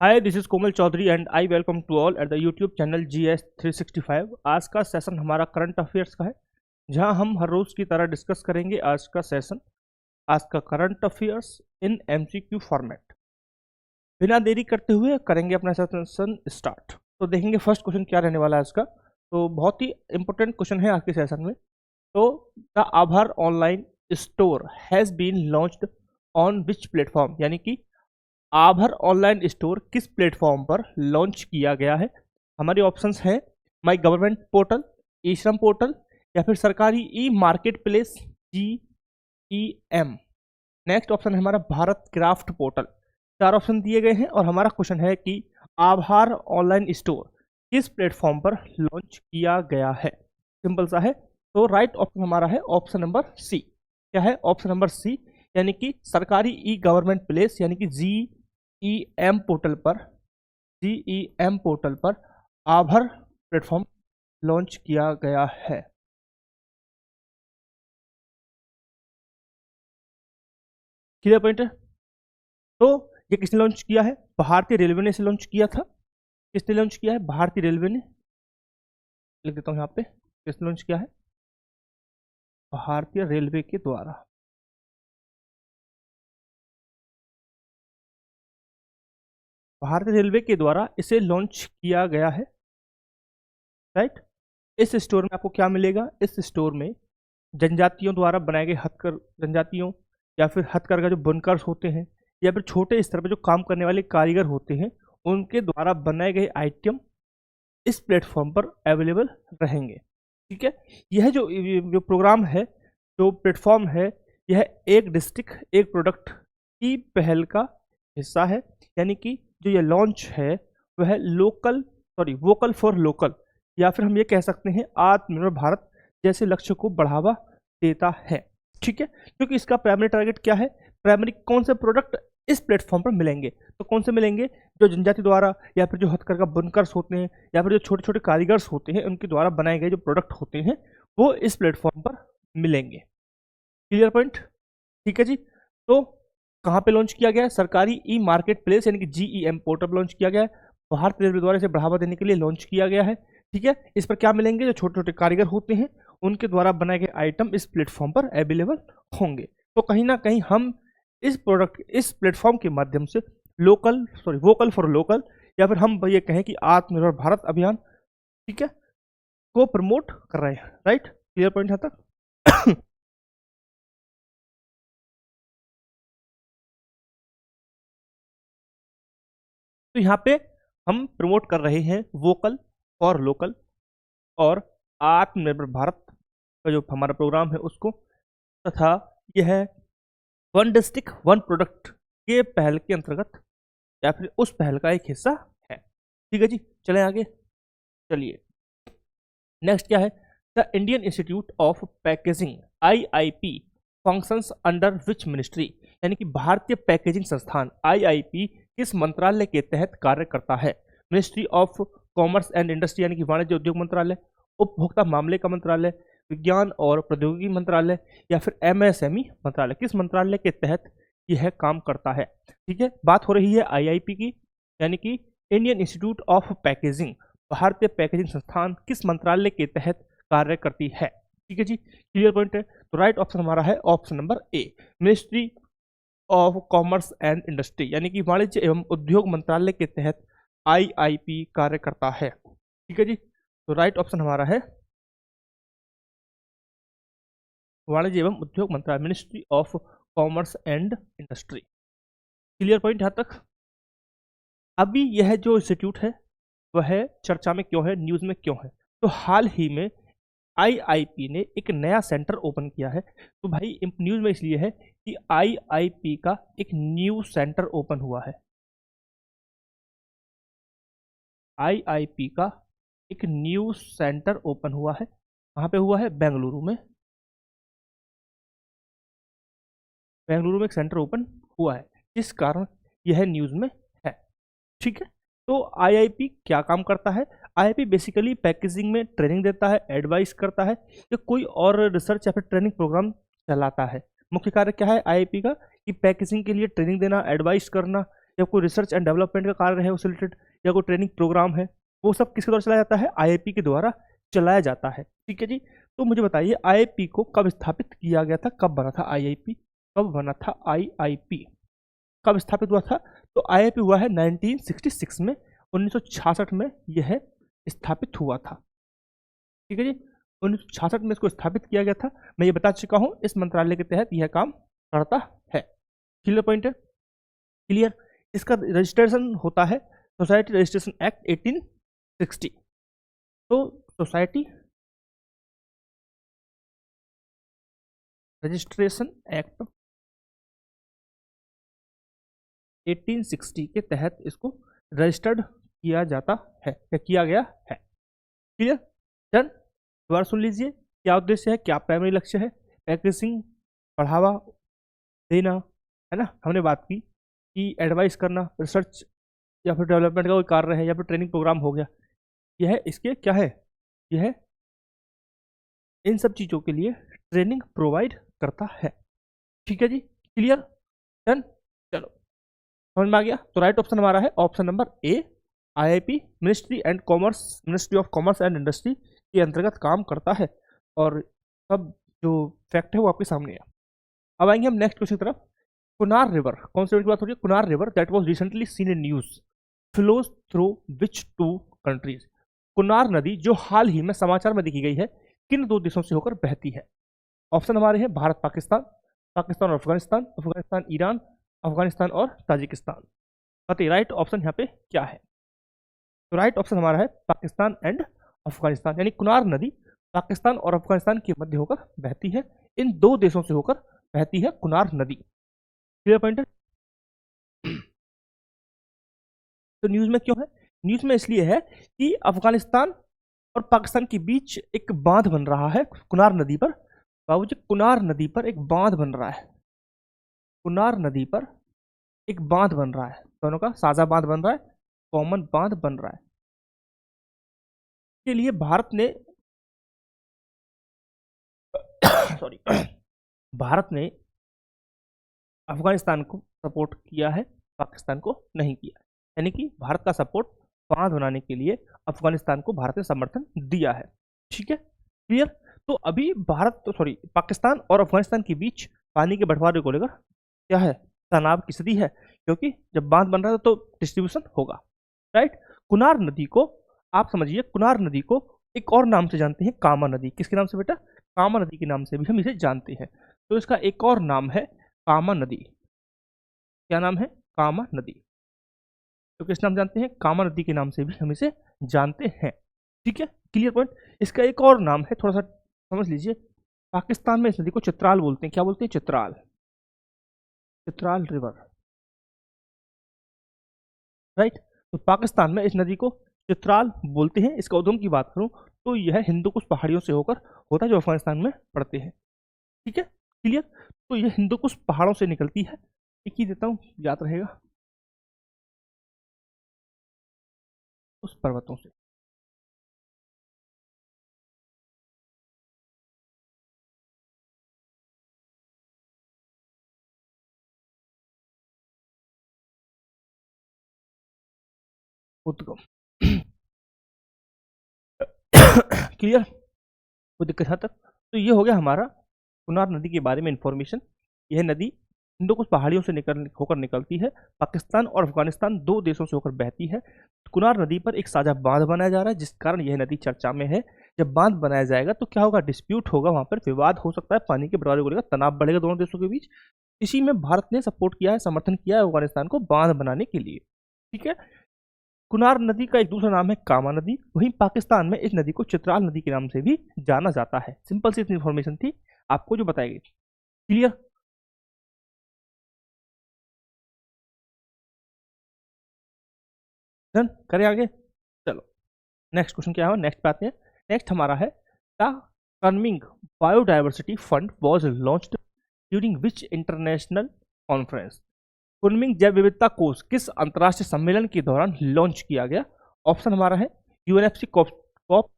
Hi, this is Komal Chaudhary and I welcome to all at the YouTube channel GS 365। आज का session हमारा current affairs का है, जहां हम हर रोज की तरह डिस्कस करेंगे आज का सेशन, आज का current affairs in MCQ format. बिना देरी करते हुए करेंगे अपना सेशन स्टार्ट। तो देखेंगे फर्स्ट क्वेश्चन क्या रहने वाला है आज का। तो बहुत ही इंपॉर्टेंट क्वेश्चन है आज के सेशन में। तो the Aabhar online store has been launched on which platform, यानी कि आभर ऑनलाइन स्टोर किस प्लेटफॉर्म पर लॉन्च किया गया है। हमारे ऑप्शंस हैं माई गवर्नमेंट पोर्टल, ई श्रम पोर्टल, या फिर सरकारी e market place GEM। Next option है हमारा भारत क्राफ्ट पोर्टल। चार ऑप्शन दिए गए हैं और हमारा क्वेश्चन है कि आभार ऑनलाइन स्टोर किस प्लेटफॉर्म पर लॉन्च किया गया है। सिंपल सा है। तो राइट ऑप्शन हमारा है ऑप्शन नंबर सी। क्या है? ऑप्शन नंबर सी, यानी कि सरकारी ई गवर्नमेंट प्लेस यानी कि GEM पोर्टल पर आभर प्लेटफॉर्म लॉन्च किया गया है। क्लियर पॉइंट है। तो ये किसने लॉन्च किया है? भारतीय रेलवे ने इसे लॉन्च किया था। किसने लॉन्च किया है? भारतीय रेलवे ने। लिख देता हूं यहाँ पे, किसने लॉन्च किया है? भारतीय रेलवे के द्वारा। भारतीय रेलवे के द्वारा इसे लॉन्च किया गया है। राइट। इस स्टोर में आपको क्या मिलेगा? इस स्टोर में जनजातियों द्वारा बनाए गए जनजातियों या फिर हथकरघा जो बुनकर्स होते हैं, या फिर छोटे स्तर पर जो काम करने वाले कारीगर होते हैं, उनके द्वारा बनाए गए आइटम इस प्लेटफॉर्म पर अवेलेबल रहेंगे। ठीक है। यह जो प्रोग्राम है, जो प्लेटफॉर्म है, यह एक डिस्ट्रिक्ट एक प्रोडक्ट की पहल का हिस्सा है। यानी कि जो यह लॉन्च है वह वोकल फॉर लोकल, या फिर हम ये कह सकते हैं आत्मनिर्भर भारत जैसे लक्ष्य को बढ़ावा देता है। ठीक है। क्योंकि इसका प्राइमरी टारगेट क्या है? प्राइमरी कौन से प्रोडक्ट इस प्लेटफॉर्म पर मिलेंगे? तो कौन से मिलेंगे? जो जनजाति द्वारा या फिर जो हथकरघा बुनकर्स होते हैं या फिर जो छोटे छोटे कारीगर्स होते हैं, उनके द्वारा बनाए गए जो प्रोडक्ट होते हैं वो इस प्लेटफॉर्म पर मिलेंगे। Clear point. ठीक है जी। तो कहाँ पे लॉन्च किया गया है? सरकारी ई मार्केट प्लेस यानी कि GEM पोर्टल लॉन्च किया गया है। भारतीय रेलवे द्वारा इसे बढ़ावा देने के लिए लॉन्च किया गया है। ठीक है। इस पर क्या मिलेंगे? जो छोटे छोटे कारीगर होते हैं उनके द्वारा बनाए गए आइटम इस प्लेटफॉर्म पर अवेलेबल होंगे। तो कहीं ना कहीं हम इस प्लेटफॉर्म के माध्यम से वोकल फॉर लोकल, या फिर हम ये कहें कि आत्मनिर्भर भारत अभियान, ठीक है, को प्रमोट कर रहे हैं। राइट। क्लियर पॉइंट है तक। तो यहाँ पे हम प्रमोट कर रहे हैं वोकल फॉर लोकल और आत्मनिर्भर भारत का जो हमारा प्रोग्राम है उसको, तथा यह वन डिस्ट्रिक्ट वन प्रोडक्ट के पहल के अंतर्गत या फिर उस पहल का एक हिस्सा है। ठीक है जी। चलें आगे। चलिए नेक्स्ट क्या है? The Indian institute of packaging IIP functions under which ministry, यानी कि भारतीय पैकेजिंग संस्थान IIP किस मंत्रालय के तहत कार्य करता है? Ministry of commerce and industry यानी कि वाणिज्य उद्योग मंत्रालय, उपभोक्ता मामले का मंत्रालय, विज्ञान और प्रौद्योगिकी मंत्रालय, या फिर MSME मंत्रालय। किस मंत्रालय के तहत यह काम करता है? ठीक है। बात हो रही है IIP की, यानी कि इंडियन इंस्टीट्यूट ऑफ पैकेजिंग, भारतीय पैकेजिंग संस्थान किस मंत्रालय के तहत कार्य करती है। ठीक है जी। क्लियर पॉइंट है। तो राइट ऑप्शन हमारा है option number A, ministry of commerce and industry, यानी कि वाणिज्य एवं उद्योग मंत्रालय के तहत IIP कार्य करता है। ठीक है जी। तो राइट ऑप्शन हमारा है वाणिज्य एवं उद्योग मंत्रालय, ministry of commerce and industry. Clear point यहां तक। अभी यह जो इंस्टीट्यूट है वह चर्चा में क्यों है, न्यूज में क्यों है? तो हाल ही में IIP ने एक नया सेंटर ओपन किया है। तो भाई न्यूज में इसलिए है कि IIP का एक न्यू सेंटर ओपन हुआ है। IIP का एक न्यू सेंटर ओपन हुआ है। कहाँ पे हुआ है? बेंगलुरु में। बेंगलुरु में एक सेंटर ओपन हुआ है, इस कारण यह न्यूज में है। ठीक है। तो IIP क्या काम करता है? IIP बेसिकली पैकेजिंग में ट्रेनिंग देता है, एडवाइस करता है, या कोई और रिसर्च या फिर ट्रेनिंग प्रोग्राम चलाता है। मुख्य कार्य क्या है IIP का? कि पैकेजिंग के लिए ट्रेनिंग देना, एडवाइस करना, या कोई रिसर्च एंड डेवलपमेंट का कार्य है उससे रिलेटेड, या कोई ट्रेनिंग प्रोग्राम है, वो सब किसके द्वारा चलाया जाता है? आईआईपी के द्वारा चलाया जाता है। ठीक है जी। तो मुझे बताइए आईआईपी को कब स्थापित किया गया था, कब बना था आईआईपी, कब बना था आईआईपी, कब स्थापित हुआ था? तो आईआईपी हुआ है 1966 में, 1966 में यह स्थापित हुआ था। ठीक है जी। 1966 में इसको स्थापित किया गया था। मैं ये बता चुका हूं इस मंत्रालय के तहत यह काम करता है। क्लियर पॉइंट है? क्लियर। इसका रजिस्ट्रेशन होता है सोसाइटी रजिस्ट्रेशन एक्ट 1860। तो सोसाइटी रजिस्ट्रेशन एक्ट 1860 के तहत इसको रजिस्टर्ड किया जाता है या किया गया है। क्लियर? डन। दोबारा सुन लीजिए, क्या उद्देश्य है, क्या प्राइमरी लक्ष्य है? प्रैक्टिसिंग, बढ़ावा देना, है ना। हमने बात की कि एडवाइस करना, रिसर्च या फिर डेवलपमेंट का कोई कार्य है, या फिर ट्रेनिंग प्रोग्राम हो गया, यह इसके क्या है, यह इन सब चीज़ों के लिए ट्रेनिंग प्रोवाइड करता है। ठीक है जी। क्लियर? डन। चलो समझ में आ गया। तो राइट ऑप्शन हमारा है option number A, IIP ministry and commerce, ministry of commerce and industry के अंतर्गत काम करता है। और सब जो फैक्ट है वो आपके सामने है। अब आएंगे हम नेक्स्ट क्वेश्चन की तरफ। कुनार रिवर, कौन से की बात हो रही है? Kunar river that was recently seen in news flows through which two countries. Kunar नदी जो हाल ही में समाचार में देखी गई है, किन दो देशों से होकर बहती है? ऑप्शन हमारे हैं भारत पाकिस्तान, पाकिस्तान और अफगानिस्तान, अफगानिस्तान ईरान, अफगानिस्तान और ताजिकिस्तान। बताइए राइट ऑप्शन यहाँ पे क्या है? तो राइट ऑप्शन हमारा है पाकिस्तान एंड अफगानिस्तान, यानी कुनार नदी पाकिस्तान और अफगानिस्तान के मध्य होकर बहती है। इन दो देशों से होकर बहती है कुनार नदी। क्लियर पॉइंट है? तो न्यूज में क्यों है? न्यूज में इसलिए है कि अफगानिस्तान और पाकिस्तान के बीच एक बांध बन रहा है कुनार नदी पर। बाबूजी कुनार नदी पर एक बांध बन रहा है, कुनार नदी पर एक बांध बन रहा है, दोनों का साझा बांध बन रहा है, कॉमन बांध बन रहा है। के लिए भारत ने सॉरी भारत ने अफगानिस्तान को सपोर्ट किया है, पाकिस्तान को नहीं किया। यानी कि भारत का सपोर्ट बांध बनाने के लिए अफगानिस्तान को भारत ने समर्थन दिया है। ठीक है, क्लियर। तो अभी भारत तो सॉरी पाकिस्तान और अफगानिस्तान के बीच पानी के बंटवारे को लेकर क्या है, तनाव की स्थिति है, क्योंकि जब बांध बन रहा है तो डिस्ट्रीब्यूशन होगा। राइट। कुनार नदी को आप समझिए, कुनार नदी को एक और नाम से जानते हैं, कामा नदी। किसके नाम से बेटा? कामा नदी के नाम से भी हम इसे जानते हैं। तो इसका एक और नाम है कामा नदी। क्या नाम है? कामा नदी। तो किस नाम जानते हैं? कामा नदी के नाम से भी हम इसे जानते हैं। ठीक है, क्लियर पॉइंट। इसका एक और नाम है, थोड़ा सा समझ लीजिए। पाकिस्तान में इस नदी को चित्राल बोलते हैं। क्या बोलते हैं? चित्राल, चित्राल रिवर। राइट। तो पाकिस्तान में इस नदी को चित्राल बोलते हैं। इसका उद्गम की बात करूं तो यह हिंदू कुश पहाड़ियों से होकर होता है, जो अफगानिस्तान में पड़ते हैं। ठीक है, क्लियर। तो यह हिंदू कुश पहाड़ों से निकलती है। एक ही देता हूं, याद रहेगा, उस पर्वतों से। उद्गम क्लियर, कोई दिक्कत है तक? तो ये हो गया हमारा कुनार नदी के बारे में इंफॉर्मेशन। यह नदी हिंदू कुछ पहाड़ियों से होकर निकलती है, पाकिस्तान और अफगानिस्तान दो देशों से होकर बहती है। कुनार नदी पर एक साझा बांध बनाया जा रहा है, जिस कारण यह नदी चर्चा में है। जब बांध बनाया जाएगा तो क्या होगा? डिस्प्यूट होगा, वहां पर विवाद हो सकता है, पानी के बंटवारे को लेकर तनाव बढ़ेगा दोनों देशों के बीच। इसी में भारत ने सपोर्ट किया है, समर्थन किया है अफगानिस्तान को बांध बनाने के लिए। ठीक है। कुनार नदी का एक दूसरा नाम है कामा नदी। वहीं पाकिस्तान में इस नदी को चित्राल नदी के नाम से भी जाना जाता है। सिंपल सी इतनी इन्फॉर्मेशन थी आपको जो बताई गई। क्लियर? डन, करें आगे। चलो नेक्स्ट क्वेश्चन क्या है, नेक्स्ट पे आते हैं। नेक्स्ट हमारा है the Kunming biodiversity fund was launched during which international conference. Kunming जैव विविधता कोष किस अंतर्राष्ट्रीय सम्मेलन के दौरान लॉन्च किया गया? ऑप्शन हमारा है यूएनएफसी कॉप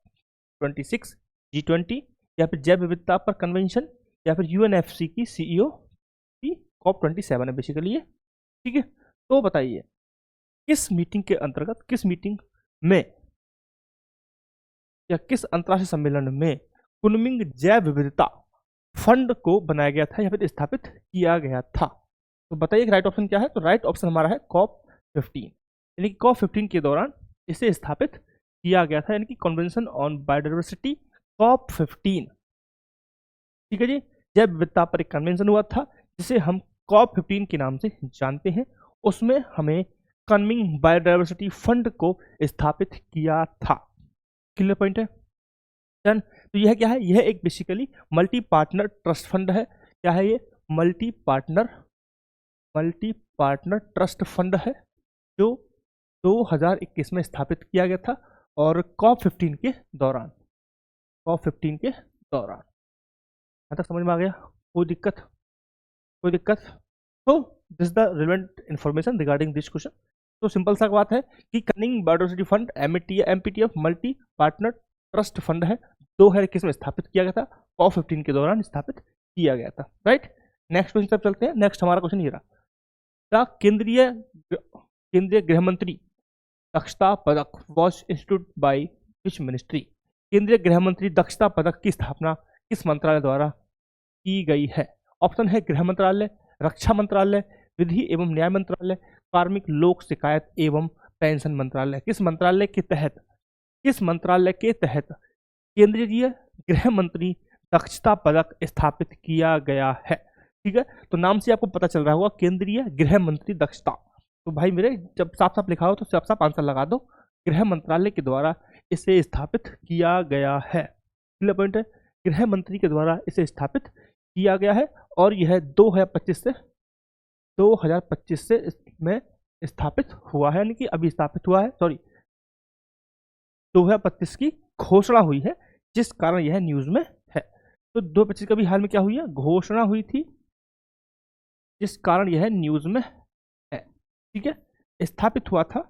26, G20, या फिर जैव विविधता पर कन्वेंशन, या फिर यूएनएफसी की सीईओ की कॉप 27 है बेसिकली ये। ठीक है, तो बताइए किस मीटिंग के अंतर्गत, किस मीटिंग में या किस अंतर्राष्ट्रीय सम्मेलन में कुनमिंग जैव विविधता फंड को बनाया गया था या फिर स्थापित किया गया था? तो बताइए राइट ऑप्शन क्या है? तो राइट ऑप्शन हमारा है कॉप 15, यानी कि कॉप 15 के दौरान इसे स्थापित किया गया था, यानी कि कन्वेंशन ऑन बायोडाइवर्सिटी कॉप 15। ठीक है जी, जैव विविधता पर एक कन्वेंशन हुआ था जिसे हम कॉप 15 के नाम से जानते हैं। उसमें हमें कन्मिंग बायोडाइवर्सिटी फंड को स्थापित किया था। क्लियर पॉइंट है? डन। तो यह क्या है? यह एक basically multi partner trust fund है। क्या है ये? मल्टी पार्टनर ट्रस्ट फंड है जो 2021 में स्थापित किया गया था और कॉप 15 के दौरान, यहाँ तक समझ में आ गया? कोई दिक्कत? तो this the relevant information regarding this question. तो सिंपल सा बात है कि Kunming biodiversity fund MPTF multi partner trust fund है, 2021 में स्थापित किया गया था, कॉप 15 के दौरान स्थापित किया गया था। राइट, नेक्स्ट क्वेश्चन तब चलते हैं। नेक्स्ट हमारा क्वेश्चन ये रहा, केंद्रीय गृह मंत्री दक्षता पदक was institute by which ministry? केंद्रीय गृह मंत्री दक्षता पदक की स्थापना किस मंत्रालय द्वारा की गई है? ऑप्शन है गृह मंत्रालय, रक्षा मंत्रालय, विधि एवं न्याय मंत्रालय, कार्मिक लोक शिकायत एवं पेंशन मंत्रालय। किस मंत्रालय के तहत केंद्रीय गृह मंत्री दक्षता पदक स्थापित किया गया है? ठीक है, तो नाम से आपको पता चल रहा होगा केंद्रीय गृह मंत्री दक्षता। तो भाई मेरे जब साफ साफ लिखा हो तो साफ साफ आंसर लगा दो, गृह मंत्रालय के द्वारा इसे स्थापित किया गया है। क्लियर पॉइंट है? गृह मंत्री के द्वारा इसे स्थापित किया गया है और यह 2025 से इसमें स्थापित हुआ है, यानी कि अभी स्थापित हुआ है, सॉरी 2025 की घोषणा हुई है जिस कारण यह न्यूज में है। तो 2025 का भी हाल में क्या हुई है? घोषणा हुई थी जिस कारण यह न्यूज में है। ठीक है, स्थापित हुआ था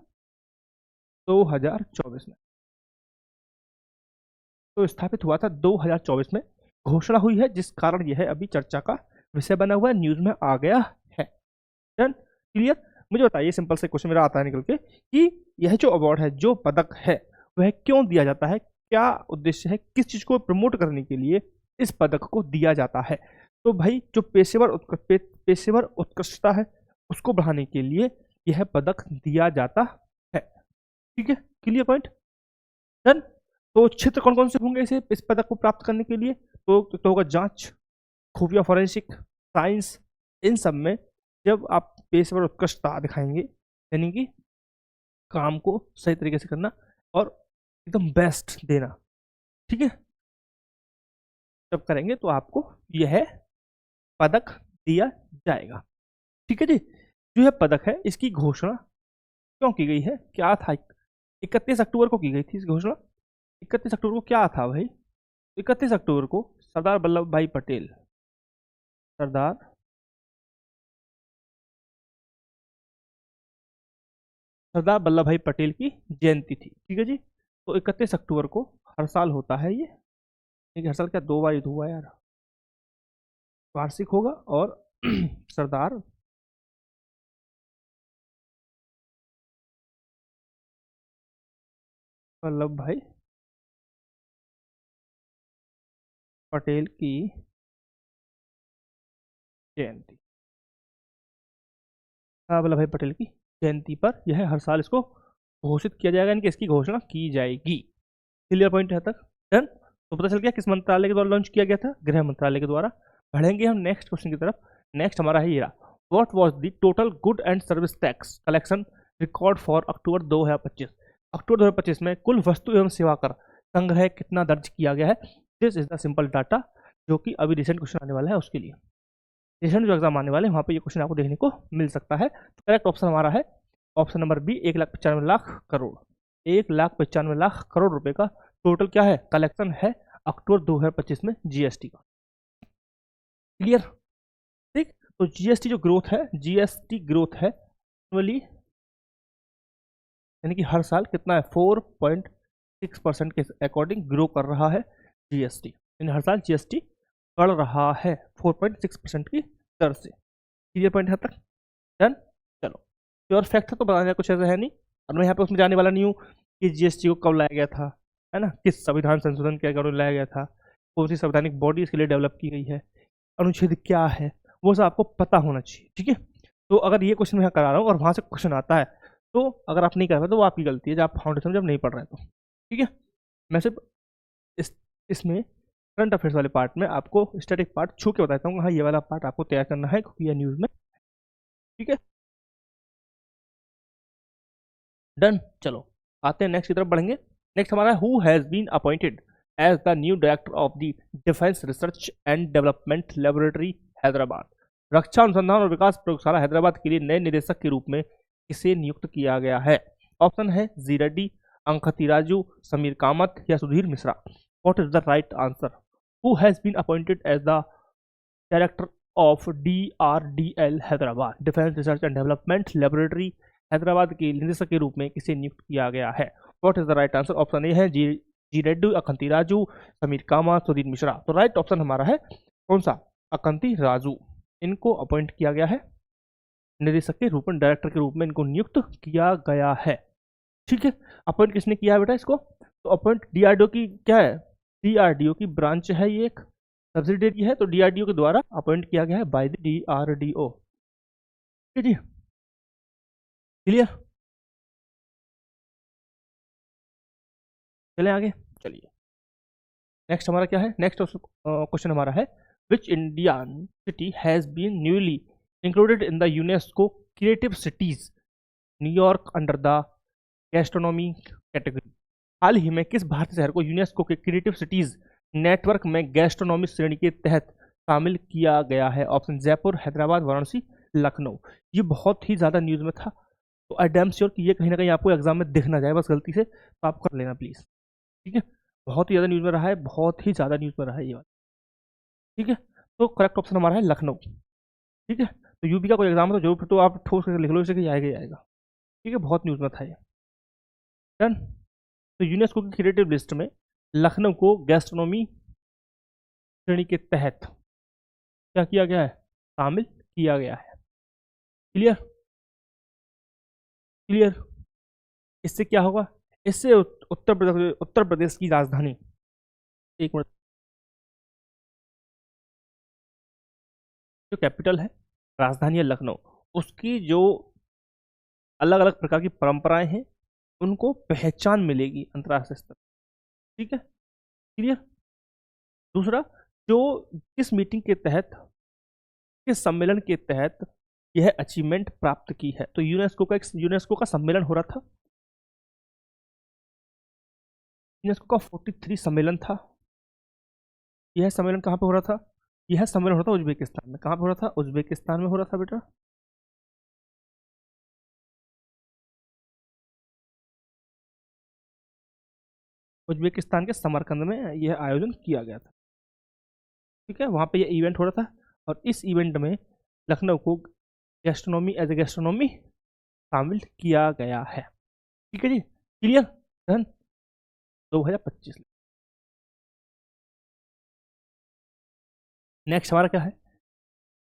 2024 में, तो स्थापित हुआ था 2024 में, घोषणा हुई है जिस कारण यह अभी चर्चा का विषय बना हुआ है, न्यूज में आ गया है। डन? क्लियर? मुझे बताइए, सिंपल से क्वेश्चन मेरा आता है निकल के, कि यह जो अवार्ड है, जो पदक है, वह क्यों दिया जाता है? क्या उद्देश्य है? किस चीज को प्रमोट करने के लिए इस पदक को दिया जाता है? तो भाई जो पेशेवर उत्कृष्टता है उसको बढ़ाने के लिए यह पदक दिया जाता है। ठीक है, क्लियर पॉइंट? डन? तो क्षेत्र कौन कौन से होंगे इस पदक को प्राप्त करने के लिए? तो होगा जांच, खुफिया फॉरेंसिक साइंस। इन सब में जब आप पेशेवर उत्कृष्टता दिखाएंगे, यानी कि काम को सही तरीके से करना और एकदम बेस्ट देना, ठीक है, जब करेंगे तो आपको यह पदक दिया जाएगा। ठीक है जी, जो यह पदक है इसकी घोषणा क्यों की गई है? क्या था? 31 अक्टूबर को की गई थी इस घोषणा। 31 अक्टूबर को क्या था भाई? 31 अक्टूबर को सरदार वल्लभ भाई पटेल, सरदार वल्लभ भाई पटेल की जयंती थी। ठीक है जी, तो 31 अक्टूबर को हर साल होता है ये, हर साल क्या 2 बार हुआ यार, वार्षिक होगा और सरदार वल्लभ भाई पटेल की जयंती, सरदार वल्लभ भाई पटेल की जयंती पर यह हर साल इसको घोषित किया जाएगा, यानी कि इसकी घोषणा की जाएगी। क्लियर पॉइंट है तक? डन? तो पता चल गया किस मंत्रालय के द्वारा लॉन्च किया गया था? गृह मंत्रालय के द्वारा। बढ़ेंगे हम नेक्स्ट क्वेश्चन की तरफ। नेक्स्ट हमारा है ये रहा, what was the total good and service tax collection record for October 2025? अक्टूबर 2025 में कुल वस्तु एवं सेवा कर संग्रह कितना दर्ज किया गया है? This is the simple data, जो कि अभी रिसेंट क्वेश्चन आने वाला है, उसके लिए रिसेंट जो एग्जाम आने वाले हैं वहाँ पे ये क्वेश्चन आपको देखने को मिल सकता है। तो करेक्ट ऑप्शन हमारा है option number B, 1,95,00,000 crore. 1,95,00,000 crore रुपए का टोटल क्या है? कलेक्शन है अक्टूबर 2025 में जीएसटी का। क्लियर? ठीक, तो जीएसटी जो ग्रोथ है, जीएसटी ग्रोथ है एनुअली, यानी कि हर साल कितना है? 4.6% के अकॉर्डिंग ग्रो कर रहा है जीएसटी, यानी हर साल जीएसटी बढ़ रहा है 4.6% की दर से। क्लियर पॉइंट है तक? डन? चलो प्योर फैक्ट था तो बताने का कुछ ऐसा है नहीं, और मैं यहाँ पे उसमें जाने वाला नहीं हूँ कि जीएसटी को कब लाया गया था, है ना, किस संविधान संशोधन के कारण लाया गया था, कौन सी संवैधानिक बॉडी इसके लिए डेवलप की गई है, अनुच्छेद क्या है, वो सब आपको पता होना चाहिए, ठीक है। तो अगर ये क्वेश्चन मैं यहाँ करा रहा हूँ और वहाँ से क्वेश्चन आता है, तो अगर आप नहीं कर रहे तो वो आपकी गलती है, जब आप फाउंडेशन जब नहीं पढ़ रहे तो, ठीक है। मैं सिर्फ इसमें करंट अफेयर्स वाले पार्ट में आपको स्टैटिक पार्ट छू के बताता हूँ, हाँ ये वाला पार्ट आपको तैयार करना है क्योंकि यह न्यूज़ में, ठीक है। डन, चलो आते हैं नेक्स्ट की तरफ बढ़ेंगे। नेक्स्ट हमारा who has been appointed as the new director of the defence research and development laboratory Hyderabad. रक्षा अनुसंधान और विकास प्रयोगशाला हैदराबाद के लिए नए निदेशक के रूप में किसे नियुक्त किया गया है? ऑप्शन है जी रेड्डी, अंकथी राजू, समीर कामत या Sudhir Mishra. What is the right answer? Who has been appointed as the director of DRDL Hyderabad, defence research and development laboratory Hyderabad के निदेशक के रूप में किसे नियुक्त किया गया है? What is the right answer? Option A है जी रेड्डी, अकंती राजू, समीर कामत, सुधीर मिश्रा। तो राइट ऑप्शन हमारा है कौन सा? अकंती राजू। इनको अपॉइंट किया गया है निदेशक के रूप में, डायरेक्टर के रूप में इनको नियुक्त किया गया है, ठीक है। अपॉइंट किसने किया है बेटा इसको? तो अपॉइंट DRDO की क्या है? DRDO की ब्रांच है, ये एक सब्सिडियरी है, तो DRDO के द्वारा अपॉइंट किया गया है बाय द DRDO, ठीक है जी, क्लियर। चलें आगे, चलिए नेक्स्ट हमारा क्या है? नेक्स्ट क्वेश्चन हमारा है which Indian city has been newly included in the UNESCO creative cities network under the gastronomy category. हाल ही में किस भारतीय शहर को यूनेस्को के क्रिएटिव सिटीज नेटवर्क में गैस्ट्रोनॉमी श्रेणी के तहत शामिल किया गया है? ऑप्शन जयपुर, हैदराबाद, वाराणसी, लखनऊ। ये बहुत ही ज़्यादा न्यूज़ में था, तो आई डैम श्योर कि ये कहीं ना कहीं आपको एग्जाम में दिख ना जाए बस गलती से, तो आप कर लेना प्लीज़, ठीक है। बहुत ही ज़्यादा न्यूज़ में रहा है, बहुत ही ज़्यादा न्यूज़ में रहा है ये वाला, ठीक है। तो करेक्ट ऑप्शन हमारा है लखनऊ, ठीक है। तो यूपी का कोई एग्जाम है तो जरूर तो आप ठोस करके लिख लो इसे कि आएगा ही आएगा, ठीक है। बहुत न्यूज़ में था ये, डन। तो यूनेस्को की क्रिएटिव लिस्ट में लखनऊ को गैस्ट्रोनॉमी श्रेणी के तहत क्या किया गया है? शामिल किया गया है, क्लियर क्लियर। इससे क्या होगा? इससे उत्तर प्रदेश की राजधानी, एक मिनट, जो कैपिटल है, राजधानी है लखनऊ, उसकी जो अलग अलग प्रकार की परंपराएं हैं उनको पहचान मिलेगी अंतर्राष्ट्रीय स्तर, ठीक है, क्लियर। दूसरा, जो किस मीटिंग के तहत, किस सम्मेलन के तहत यह अचीवमेंट प्राप्त की है? तो यूनेस्को का सम्मेलन हो रहा था, यूनेस्को का 43 सम्मेलन था। यह सम्मेलन कहाँ पे हो रहा था? यह सम्मेलन हो रहा था उज्बेकिस्तान में। कहाँ पे हो रहा था? उज्बेकिस्तान में हो रहा था बेटा, उज्बेकिस्तान के समरकंद में यह आयोजन किया गया था, ठीक है। वहाँ पे यह इवेंट हो रहा था और इस इवेंट में लखनऊ को गैस्ट्रोनॉमी एज ए गैस्ट्रोनॉमी शामिल किया गया है, ठीक है जी, क्लियर, डन। 2025। नेक्स्ट हमारा क्या है?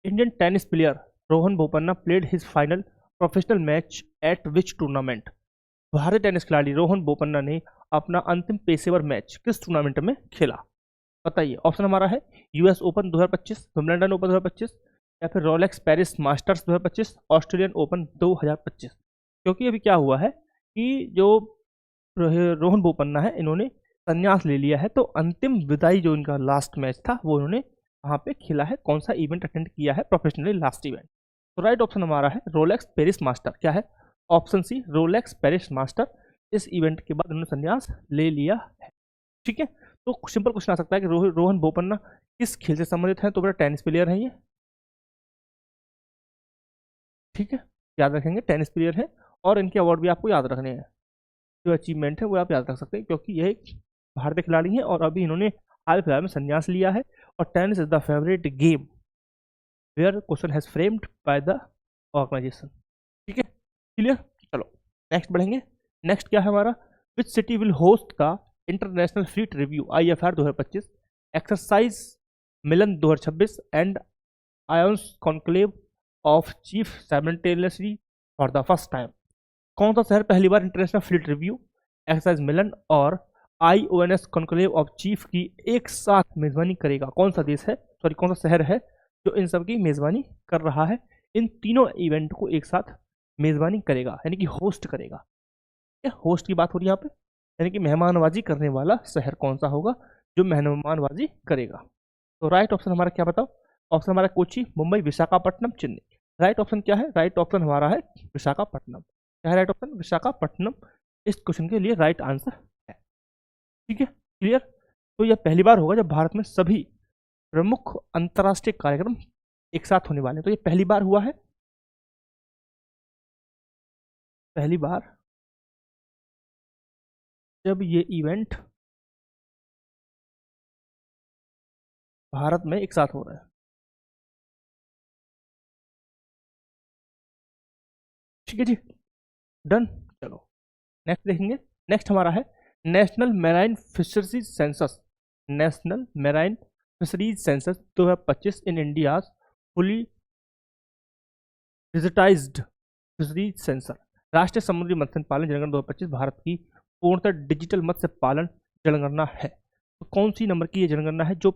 Indian tennis player Rohan Bopanna played his final professional match at which tournament? भारतीय टेनिस खिलाड़ी रोहन बोपन्ना ने अपना अंतिम पेशेवर मैच किस टूर्नामेंट में खेला? बताइए। ऑप्शन हमारा है US ओपन 2025, विंबलडन ओपन 2025, या फिर Rolex Paris masters 2025, Australian open 2025। क्योंकि अभी क्या हुआ है कि जो रोहन बोपन्ना है इन्होंने संन्यास ले लिया है, तो अंतिम विदाई जो इनका लास्ट मैच था वो इन्होंने वहाँ पे खेला है, कौन सा इवेंट अटेंड किया है प्रोफेशनली, लास्ट इवेंट। तो राइट ऑप्शन हमारा है रोलेक्स पेरिस मास्टर। क्या है? Option C, Rolex Paris Master. इस इवेंट के बाद उन्होंने संन्यास ले लिया है, ठीक है। तो सिंपल क्वेश्चन आ सकता है कि रोहन बोपन्ना किस खेल से संबंधित है? तो बेटा टेनिस प्लेयर है ये, ठीक है, याद रखेंगे टेनिस प्लेयर है, और इनके अवार्ड भी आपको याद रखने हैं, जो अचीवमेंट है वो आप याद रख सकते हैं, क्योंकि यह एक भारतीय खिलाड़ी हैं और अभी इन्होंने हाल फिलहाल में संन्यास लिया है। और tennis is the favourite game where question has framed by the organisation, ठीक है, क्लियर। चलो नेक्स्ट बढ़ेंगे। नेक्स्ट क्या है हमारा? Which city will host the international fleet review IFR 2025, exercise Milan 2026 and ions conclave of chief simultaneously for the first time. कौन सा शहर पहली बार इंटरनेशनल फ्लीट रिव्यू, एक्सरसाइज मिलन और IONS कॉन्क्लेव ऑफ चीफ की एक साथ मेजबानी करेगा? कौन सा देश है, सॉरी कौन सा शहर है जो इन सब की मेजबानी कर रहा है, इन तीनों इवेंट को एक साथ मेजबानी करेगा, यानी कि होस्ट करेगा? क्या होस्ट की बात हो रही है यहाँ पे, यानी कि मेहमानबाजी करने वाला शहर कौन सा होगा जो मेहमानबाजी करेगा? तो राइट ऑप्शन हमारा क्या बताओ? ऑप्शन हमारा कोची, मुंबई, विशाखापट्टनम, चेन्नई। राइट ऑप्शन क्या है? राइट ऑप्शन हमारा है विशाखापट्टनम। क्या है राइट ऑप्शन? विशाखापट्टनम इस क्वेश्चन के लिए राइट आंसर है। ठीक है, क्लियर? तो यह पहली बार होगा जब भारत में सभी प्रमुख अंतर्राष्ट्रीय कार्यक्रम एक साथ होने वाले हैं। तो ये पहली बार हुआ है, पहली बार जब ये इवेंट भारत में एक साथ हो रहा है। ठीक है जी, डन। चलो नेक्स्ट देखेंगे। नेक्स्ट हमारा है national marine fisheries census. National marine fisheries census 2025 in India fully digitised fisheries sensor. राष्ट्रीय समुद्री मत्स्य पालन जनगणना 2025 भारत की पूर्णतः डिजिटल मत्स्य पालन जनगणना है। तो कौन सी नंबर की ये जनगणना है जो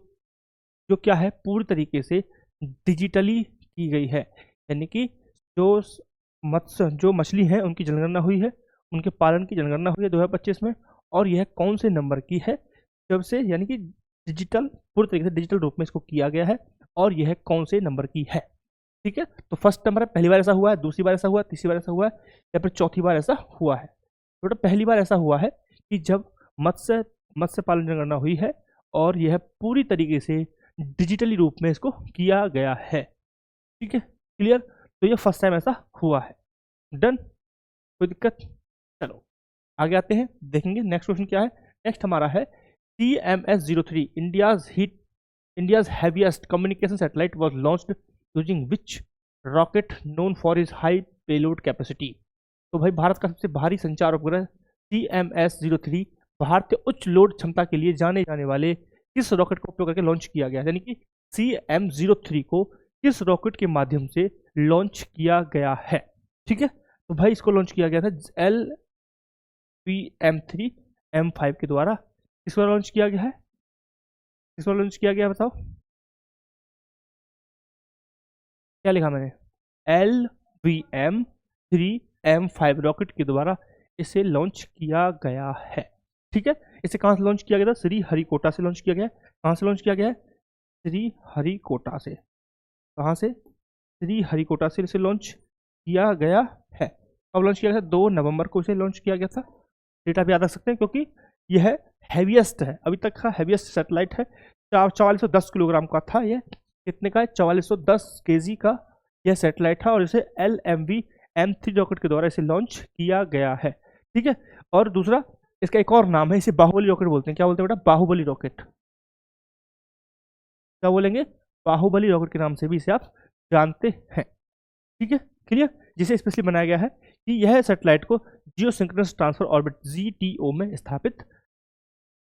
जो क्या है, पूरी तरीके से डिजिटली की गई है, यानी कि जो मत्स्य जो मछली है उनकी जनगणना हुई है, उनके पालन की जनगणना हुई है 2025 में। और यह कौन से नंबर की है जब से, यानी कि डिजिटल, पूरी तरीके से डिजिटल रूप में इसको किया गया है, और यह कौन से नंबर की है? ठीक है, तो फर्स्ट नंबर है, पहली बार ऐसा हुआ है, दूसरी बार ऐसा हुआ है, तीसरी बार ऐसा हुआ है, या फिर चौथी बार ऐसा हुआ है? तो पहली बार ऐसा हुआ है कि जब मत्स्य मत्स्य पालन जनगणना हुई है और यह पूरी तरीके से डिजिटली रूप में इसको किया गया है। ठीक है, क्लियर? तो ये फर्स्ट टाइम ऐसा हुआ है। डन, कोई दिक्कत? चलो आगे आते हैं, देखेंगे नेक्स्ट क्वेश्चन क्या है। नेक्स्ट हमारा है CMS-03 India's heaviest communication satellite was launched using which rocket known for is high payload capacity. तो भाई भारत का सबसे भारी संचार उपग्रह CMS-03 भारतीय उच्च लोड क्षमता के लिए जाने जाने वाले किस रॉकेट का उपयोग करके लॉन्च किया गया, यानी कि CM-03 को किस रॉकेट के माध्यम से लॉन्च किया गया है? ठीक है, तो भाई इसको लॉन्च किया गया था LVM-3M5 के द्वारा। किसको लॉन्च किया गया है, किसको लॉन्च किया गया बताओ? क्या लिखा मैंने? LVM-3M5 रॉकेट के द्वारा इसे लॉन्च किया गया है। ठीक है, इसे कहाँ से लॉन्च किया गया था? श्री हरिकोटा से लॉन्च किया गया है। कहाँ से लॉन्च किया गया है? श्री हरिकोटा से। कहाँ से? श्री हरिकोटा से इसे लॉन्च किया गया है। कब लॉन्च किया गया था? 2 नवंबर को इसे लॉन्च किया गया था। डेट आप याद रख सकते हैं क्योंकि यह हैवीएस्ट है, अभी तक का हैवीएस्ट सैटेलाइट है। 4410 किलोग्राम का था ये। कितने का है? 4410 केजी का यह सैटेलाइट है और इसे LMV-M3 रॉकेट के द्वारा इसे लॉन्च किया गया है। ठीक है, और दूसरा इसका एक और नाम है, इसे बाहुबली रॉकेट बोलते हैं। क्या बोलते हैं बेटा? बाहुबली रॉकेट। क्या बोलेंगे? बाहुबली रॉकेट के नाम से भी इसे आप जानते हैं। ठीक है, क्लियर? जिसे स्पेशली बनाया गया है कि यह सैटेलाइट को जियो सिंक्रोनस ट्रांसफर ऑर्बिट GTO में स्थापित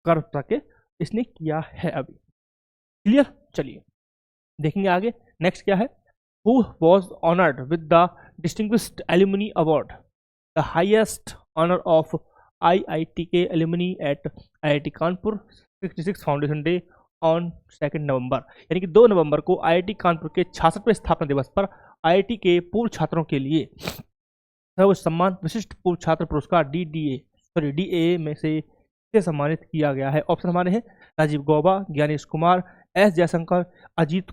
कर सके, इसने किया है अभी। क्लियर? चलिए देखेंगे आगे। नेक्स्ट क्या है? Who was honoured with the distinguished alumni award, the highest honour of IITK alumni at IIT Kanpur 66 foundation day on 2 नवंबर। यानी कि 2 नवंबर को IIT कानपुर के 66वें स्थापना दिवस पर IIT के पूर्व छात्रों के लिए सर्वोच्च सम्मान विशिष्ट पूर्व छात्र पुरस्कार DAA में से सम्मानित किया गया है। ऑप्शन हमारे हैं राजीव गौबा, ज्ञानेश कुमार, S जयशंकर, अजीत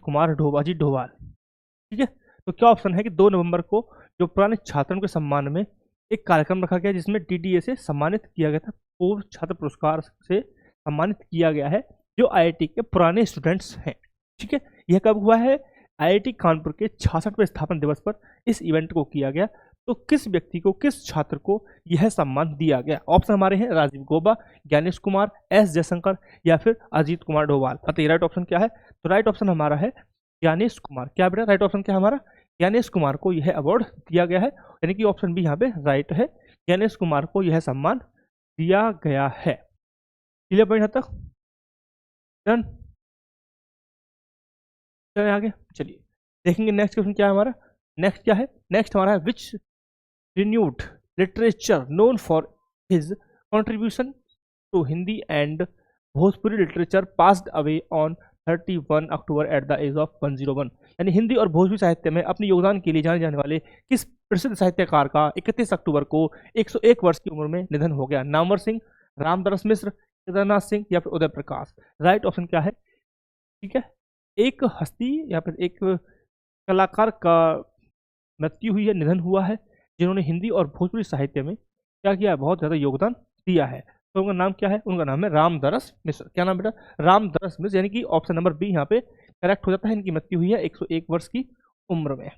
डोभाल। ठीक है, तो क्या ऑप्शन है कि 2 नवंबर को जो पुराने छात्रों के सम्मान में एक कार्यक्रम रखा गया जिसमें DDA से सम्मानित किया गया था, पूर्व छात्र पुरस्कार से सम्मानित किया गया है जो IIT के पुराने स्टूडेंट्स हैं। ठीक है, यह कब हुआ है? IIT कानपुर के 66वें स्थापना दिवस पर इस इवेंट को किया गया। तो किस व्यक्ति को, किस छात्र को यह सम्मान दिया गया? ऑप्शन हमारे हैं राजीव गौबा, ज्ञानेश कुमार, S जयशंकर या फिर अजीत कुमार डोभाल। बताइए राइट ऑप्शन क्या है? तो राइट ऑप्शन हमारा है ज्ञानेश कुमार। क्या बेटा राइट ऑप्शन क्या है हमारा? ज्ञानेश कुमार को यह अवार्ड दिया गया है, यानी कि ऑप्शन भी यहाँ पे राइट है। ज्ञानेश कुमार को यह सम्मान दिया गया है। क्लियर पॉइंट तक? डन, चलिए आगे। चलिए देखेंगे नेक्स्ट क्वेश्चन क्या है हमारा। नेक्स्ट क्या है? नेक्स्ट हमारा है which renewed literature known for his contribution to Hindi and Bhojpuri literature passed away on 31 October at the age of 101। यानी हिंदी और भोजपुरी साहित्य में अपने योगदान के लिए जाने जाने वाले किस प्रसिद्ध साहित्यकार का 31 अक्टूबर को 101 वर्ष की उम्र में निधन हो गया? नामवर सिंह, रामदास मिश्र, केदारनाथ सिंह या फिर उदय प्रकाश? राइट ऑप्शन क्या है? ठीक है, एक हस्ती या फिर एक कलाकार का मृत्यु हुई है, निधन हुआ है, जिन्होंने हिंदी और भोजपुरी साहित्य में क्या किया है? बहुत ज़्यादा योगदान दिया है। तो उनका नाम क्या है? उनका नाम है रामदरस मिश्र। क्या नाम बेटा? रामदरस मिश्र, यानी कि ऑप्शन नंबर बी यहाँ पे करेक्ट हो जाता है। इनकी मृत्यु हुई है 101 वर्ष की उम्र में।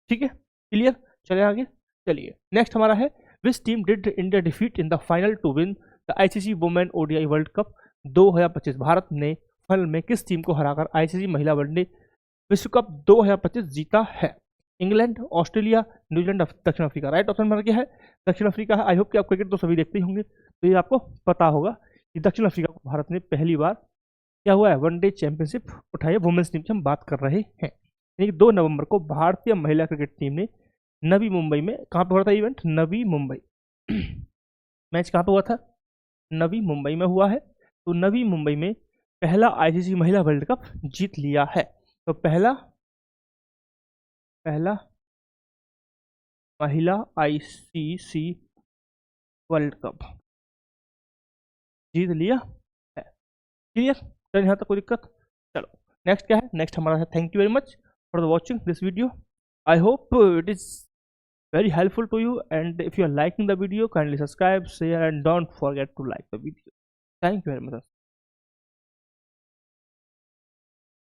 ठीक है, क्लियर? चले आगे, चलिए नेक्स्ट हमारा है, which team did India defeat in the final to win the ICC women ODI world cup 2025? Bharat ने फाइनल में किस टीम को हराकर आईसीसी महिला वनडे विश्व कप 2025 जीता है? इंग्लैंड, ऑस्ट्रेलिया, न्यूजीलैंड, दक्षिण अफ्रीका? राइट ऑप्शन हमारा क्या है? दक्षिण अफ्रीका है। आई होप कि आप क्रिकेट तो सभी देखते ही होंगे, तो ये आपको पता होगा कि दक्षिण अफ्रीका को भारत ने पहली बार क्या हुआ है? वनडे चैंपियनशिप उठाई है। वुमेन्स टीम की हम बात कर रहे हैं। यानी 2 नवंबर को भारतीय महिला क्रिकेट टीम ने नवी मुंबई में, कहाँ पे हुआ था इवेंट? नवी मुंबई। मैच कहाँ पे हुआ था? नवी मुंबई में हुआ है। तो नवी मुंबई में पहला आईसीसी महिला वर्ल्ड कप जीत लिया है। तो पहला महिला आईसीसी वर्ल्ड कप जीत लिया है। क्लियर? चलिए यहाँ तक कोई दिक्कत? चलो नेक्स्ट क्या है? नेक्स्ट हमारा है, thank you very much for watching this video. I hope it is very helpful to you, and if you are liking the video, kindly subscribe, share and don't forget to like the video. Thank you very much.